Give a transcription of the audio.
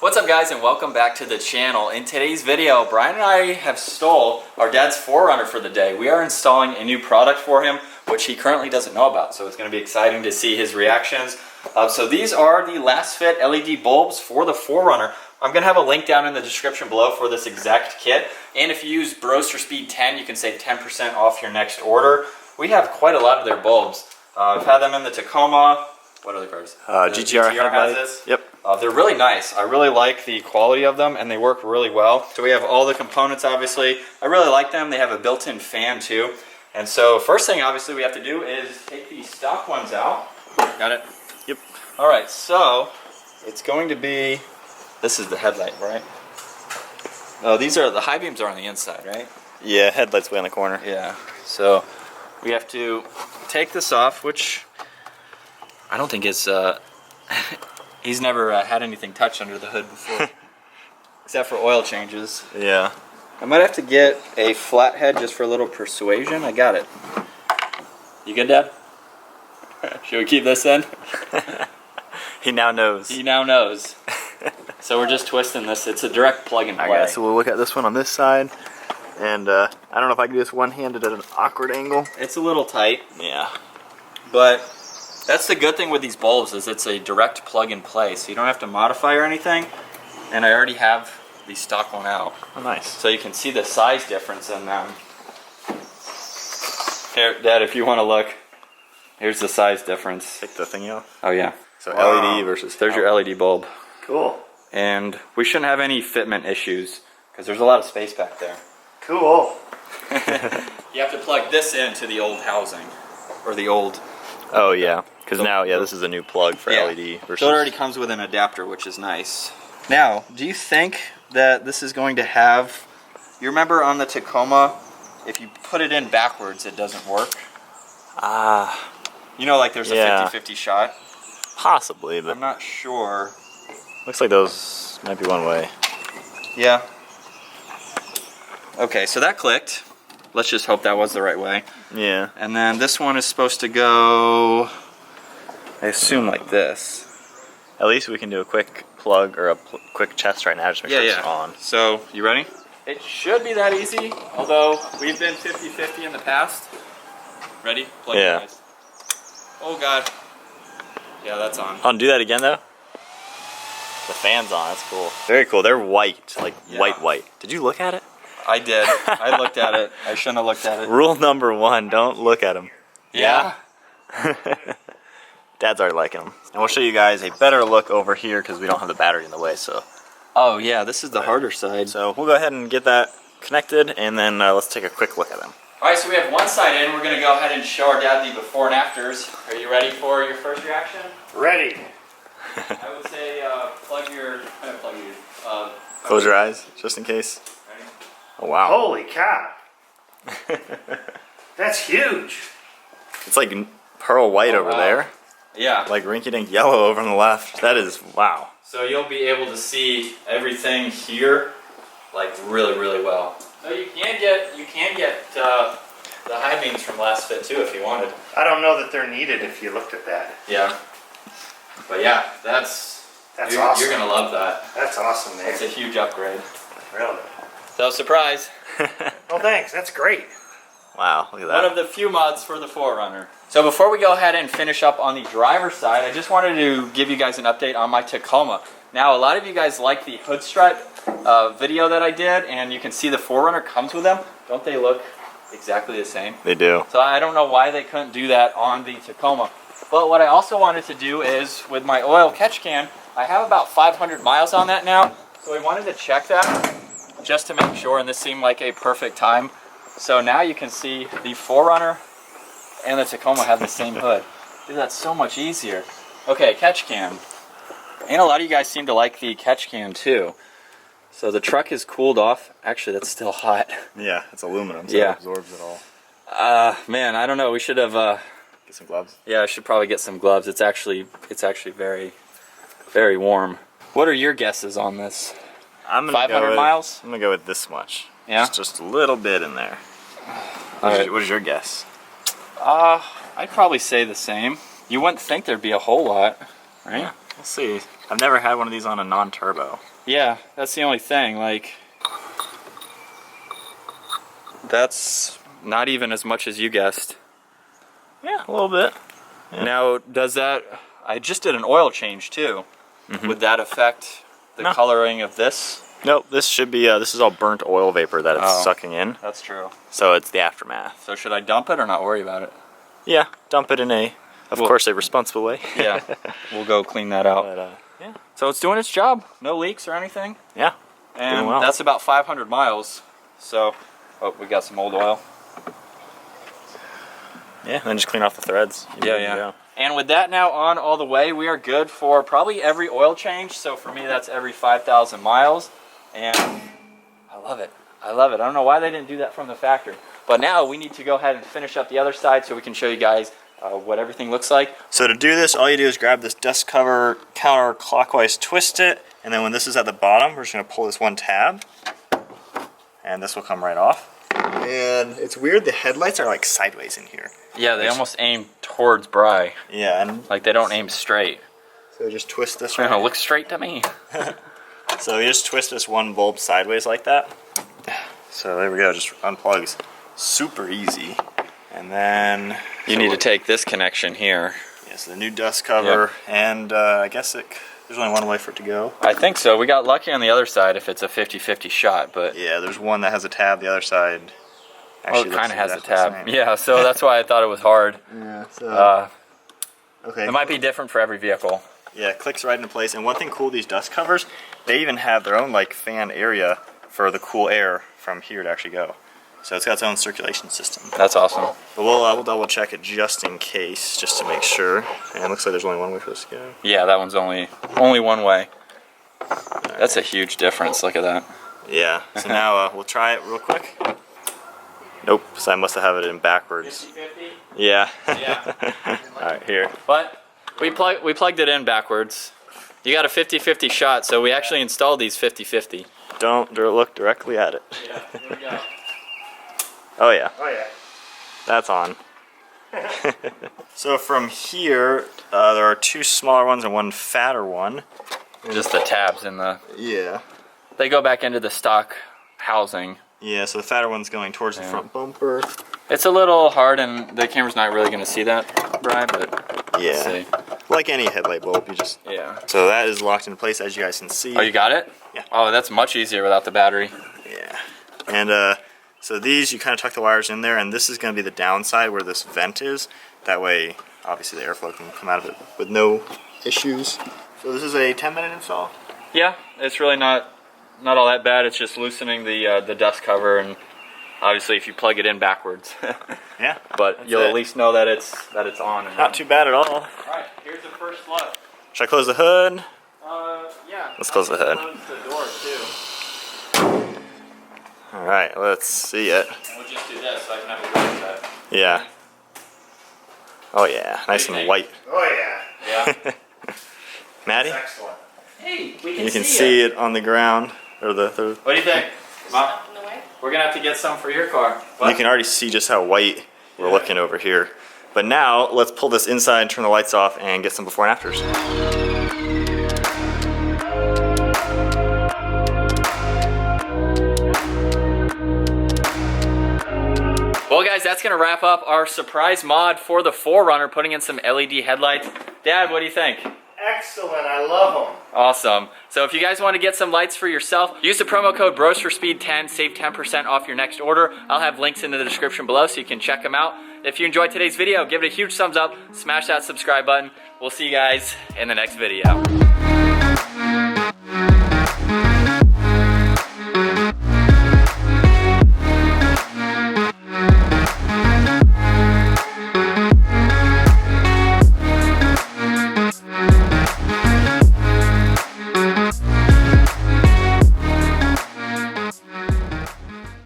What's up guys, and welcome back to the channel. In today's video, Brian and I have stole our dad's 4Runner for the day. We are installing a new product for him, which he currently doesn't know about, so it's going to be exciting to see his reactions. So these are the Lasfit LED bulbs for the 4Runner. I'm going to have a link down in the description below for this exact kit. And if you use Bros for Speed 10, you can save 10% off your next order. We have quite a lot of their bulbs. I've had them in the Tacoma. What other cars? GTR has this. Yep. They're really nice. I really like the quality of them, and they work really well. So we have all the components, obviously. I really like them. They have a built-in fan, too. And so first thing, obviously, we have to do is take these stock ones out. Got it? Yep. All right, so it's going to be... This is the headlight, right? Oh, these are... The high beams are on the inside, right? Yeah, headlights way on the corner. Yeah. So we have to take this off, which... I don't think it's, he's never had anything touched under the hood before, except for oil changes. Yeah. I might have to get a flathead just for a little persuasion. I got it. You good, Dad? Should we keep this in? He now knows. He now knows. So we're just twisting this. It's a direct plug and play. Alright, so we'll look at this one on this side, and I don't know if I can do this one-handed at an awkward angle. It's a little tight. Yeah. But... that's the good thing with these bulbs, is it's a direct plug and play, so you don't have to modify or anything. And I already have the stock one out. Oh, nice. So you can see the size difference in them. Here, Dad, if you want to look, here's the size difference. Take the thingy off. Oh yeah. So wow. LED versus... There's your LED bulb. Cool. And we shouldn't have any fitment issues, because there's a lot of space back there. Cool. You have to plug this into the old housing, or the old... Oh yeah, because now, yeah, this is a new plug for LED. Versus... So it already comes with an adapter, which is nice. Now, do you think that this is going to have... You remember on the Tacoma, if you put it in backwards, it doesn't work? You know, like there's a 50-50 shot? Possibly, but... I'm not sure. Looks like those might be one way. Yeah. Okay, so that clicked. Let's just hope that was the right way. Yeah. And then this one is supposed to go, I assume, like this. At least we can do a quick plug or a quick test right now, just make sure it's on. So, you ready? It should be that easy, although we've been 50-50 in the past. Ready? Plug it, guys. Oh god. Yeah, that's on. Oh, and do that again though? The fan's on, that's cool. Very cool, they're white, like white. Did you look at it? I did. I looked at it. I shouldn't have looked at it. Rule number 1, don't look at them. Yeah? Dad's already liking them. And we'll show you guys a better look over here because we don't have the battery in the way, so. Oh yeah, this is the harder side. So we'll go ahead and get that connected, and then let's take a quick look at them. Alright, so we have one side in. We're going to go ahead and show our dad the before and afters. Are you ready for your first reaction? Ready. I would say Close your eyes, just in case. Ready? Oh wow. Holy cow. That's huge. It's like pearl white over there. Yeah. Like rinky-dink yellow over on the left. That is, wow. So you'll be able to see everything here, like really, really well. So you can get the high beams from Lasfit too if you wanted. I don't know that they're needed if you looked at that. Yeah. But yeah, that's awesome. You're gonna love that. That's awesome, man. It's a huge upgrade. Really? So surprise. Oh, thanks. That's great. Wow, look at that. One of the few mods for the 4Runner. So before we go ahead and finish up on the driver's side, I just wanted to give you guys an update on my Tacoma. Now, a lot of you guys like the hood strut video that I did, and you can see the 4Runner comes with them. Don't they look exactly the same? They do. So I don't know why they couldn't do that on the Tacoma. But what I also wanted to do is, with my oil catch can, I have about 500 miles on that now. So we wanted to check that just to make sure, and this seemed like a perfect time. So now you can see the 4Runner and the Tacoma have the same hood. Dude, that's so much easier. Okay, catch can. And a lot of you guys seem to like the catch can too. So the truck is cooled off. Actually, that's still hot. Yeah, it's aluminum, so it absorbs it all. Man, I don't know. We should have... Get some gloves? Yeah, I should probably get some gloves. It's actually very, very warm. What are your guesses on this? I'm gonna 500 miles? I'm gonna go with this much. Yeah? Just a little bit in there. What is your guess? I'd probably say the same. You wouldn't think there'd be a whole lot, right? We'll see. I've never had one of these on a non-turbo. Yeah, that's the only thing. Like, that's not even as much as you guessed. Yeah, a little bit. Yeah. Now, does that? I just did an oil change too. Would that affect the No. coloring of this? Nope, this should be, this is all burnt oil vapor that it's sucking in. That's true. So it's the aftermath. So should I dump it or not worry about it? Yeah, dump it in of course, a responsible way. Yeah, we'll go clean that out. But, yeah. So it's doing its job. No leaks or anything. Yeah. And Doing well. that's about 500 miles. So, oh, we got some old oil. Yeah, and then just clean off the threads. Yeah, yeah. And with that now on all the way, we are good for probably every oil change. So for me, that's every 5,000 miles. And I love it. I love it. I don't know why they didn't do that from the factory. But now we need to go ahead and finish up the other side so we can show you guys what everything looks like. So to do this, all you do is grab this dust cover, counterclockwise twist it, and then when this is at the bottom, we're just going to pull this one tab, and this will come right off. And it's weird, the headlights are like sideways in here. Yeah, they almost aim towards Bry. Yeah, and Like they don't aim straight. so just twist this They're right. gonna look straight to me. So you just twist this one bulb sideways like that. So there we go, just unplugs. Super easy. And then You need to take this connection here. yes, the new dust cover, and I guess there's only one way for it to go. I think so. We got lucky on the other side if it's a 50-50 shot, but Yeah, there's one that has a tab, the other side well, actually it kind of has a looks exactly tab. the same. Yeah, so that's why I thought it was hard. Yeah, so okay. It might be different for every vehicle. Yeah, it clicks right into place. And one thing cool, these dust covers, they even have their own like fan area for the cool air from here to actually go. So it's got its own circulation system. That's awesome. But we'll double check it just in case, just to make sure. And it looks like there's only one way for this to go. Yeah, that one's only one way. That's a huge difference. Look at that. Yeah. So now we'll try it real quick. Nope. So I must have it in backwards. 50-50? Yeah. Yeah. All right, here. But we plugged it in backwards. You got a 50-50 shot, so we actually installed these 50-50. Don't look directly at it. Yeah, here we go. Oh yeah. Oh yeah. That's on. So from here, there are two smaller ones and one fatter one. Just the tabs in the... Yeah. They go back into the stock housing. Yeah, so the fatter one's going towards the front bumper. It's a little hard, and the camera's not really going to see that, Brian, but let's Yeah. see. Like any headlight bulb, you just... Yeah. So that is locked into place, as you guys can see. Oh, you got it? Yeah. Oh, that's much easier without the battery. Yeah. And so these, you kind of tuck the wires in there, and this is going to be the downside where this vent is. That way, obviously, the airflow can come out of it with no issues. So this is a 10-minute install. Yeah, it's really not all that bad. It's just loosening the dust cover, and obviously if you plug it in backwards. Yeah. But you'll at least know that it's on. And Not too bad at all. All right, here's the first look. Should I close the hood? Yeah. Let's close the hood. Close the door too. All right, let's see it. And we'll just do this so I can have a look at that. Yeah. Oh yeah, nice and white. Oh yeah. Yeah. Maddie, Excellent. Hey, we can you can see it on the ground, or the What do you think, Mom? In the way? We're gonna have to get some for your car. What? you can already see just how white we're looking over here. But now let's pull this inside, turn the lights off, and get some before and afters. Well, guys, that's gonna wrap up our surprise mod for the 4Runner, putting in some LED headlights. Dad, what do you think? Excellent. I love them. Awesome. So if you guys want to get some lights for yourself, use the promo code BROSFORSPEED10, save 10% off your next order. I'll have links in the description below so you can check them out. If you enjoyed today's video, give it a huge thumbs up, smash that subscribe button. We'll see you guys in the next video.